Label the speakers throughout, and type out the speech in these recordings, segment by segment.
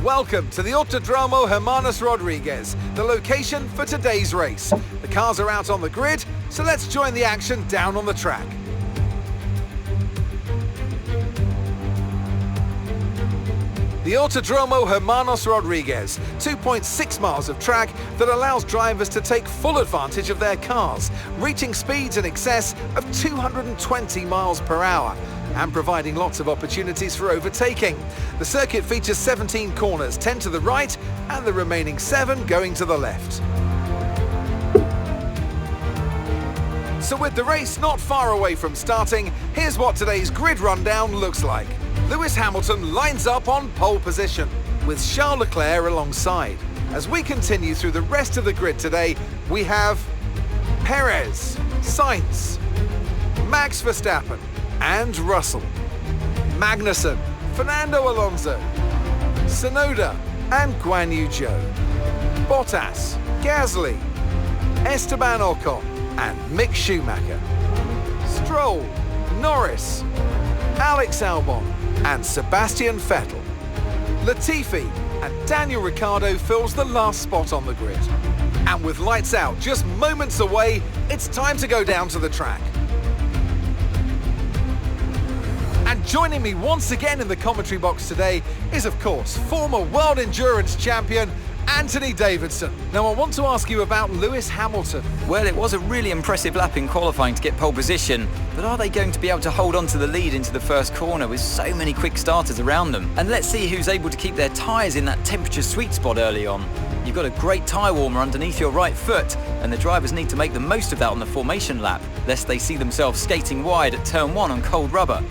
Speaker 1: welcome to the Autódromo Hermanos Rodríguez, the location for today's race. The cars are out on the grid, so let's join the action down on the track. The Autódromo Hermanos Rodríguez, 2.6 miles of track that allows drivers to take full advantage of their cars, reaching speeds in excess of 220 miles per hour and providing lots of opportunities for overtaking. The circuit features 17 corners, 10 to the right and the remaining 7 going to the left. So with the race not far away from starting, here's what today's grid rundown looks like. Lewis Hamilton lines up on pole position, with Charles Leclerc alongside. As we continue through the rest of the grid today, we have Perez, Sainz, Max Verstappen and Russell, Magnussen, Fernando Alonso, Tsunoda and Guan Yu Zhou, Bottas, Gasly, Esteban Ocon and Mick Schumacher, Stroll, Norris, Alex Albon and Sebastian Vettel. Latifi and Daniel Ricciardo fills the last spot on the grid. And with lights out just moments away, it's time to go down to the track. And joining me once again in the commentary box today is, of course, former World Endurance Champion Anthony Davidson. Now, I want to ask you about Lewis Hamilton.
Speaker 2: Well, it was a really impressive lap in qualifying to get pole position, but are they going to be able to hold on to the lead into the first corner with so many quick starters around them? And let's see who's able to keep their tyres in that temperature sweet spot early on. You've got a great tyre warmer underneath your right foot, and the drivers need to make the most of that on the formation lap, lest they see themselves skating wide at turn 1 on cold rubber.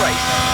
Speaker 2: race.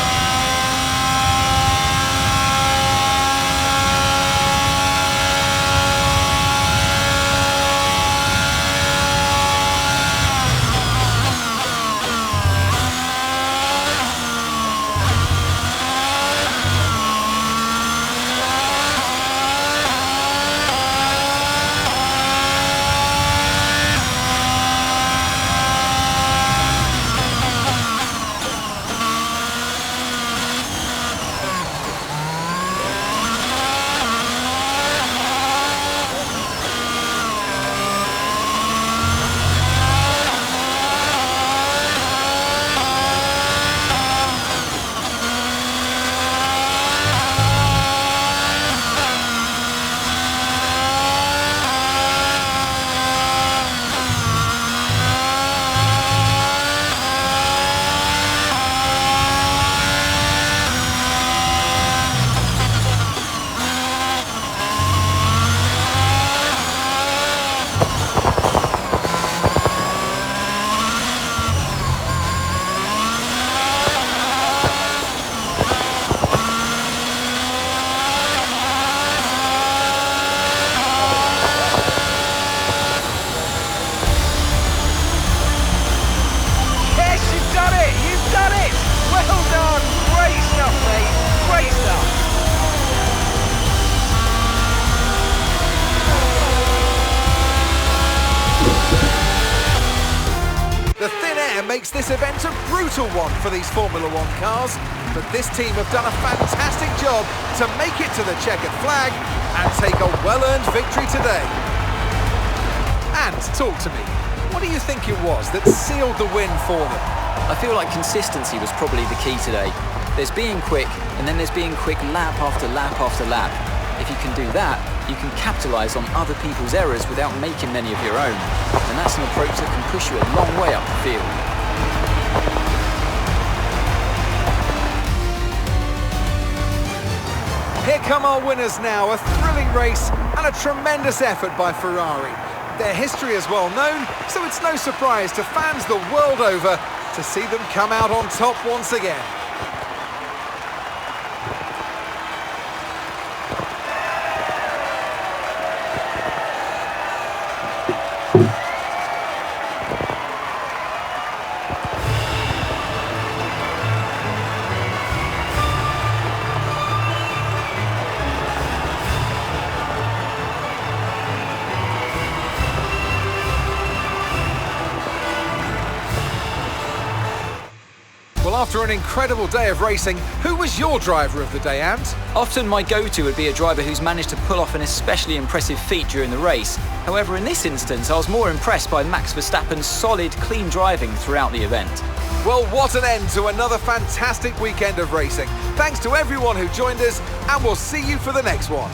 Speaker 1: The thin air makes this event a brutal one for these Formula One cars, but this team have done a fantastic job to make it to the checkered flag and take a well-earned victory today. And talk to me, what do you think it was that sealed the win for them?
Speaker 2: I feel like consistency was probably the key today. There's being quick, and then there's being quick lap after lap after lap. If you can do that, you can capitalise on other people's errors without making many of your own. And that's an approach that can push you a long way up the field.
Speaker 1: Here come our winners now, a thrilling race and a tremendous effort by Ferrari. Their history is well known, so it's no surprise to fans the world over to see them come out on top once again. Well, after an incredible day of racing, who was your driver of the day, Ant?
Speaker 2: Often my go-to would be a driver who's managed to pull off an especially impressive feat during the race. However, in this instance, I was more impressed by Max Verstappen's solid, clean driving throughout the event.
Speaker 1: Well, what an end to another fantastic weekend of racing. Thanks to everyone who joined us, and we'll see you for the next one.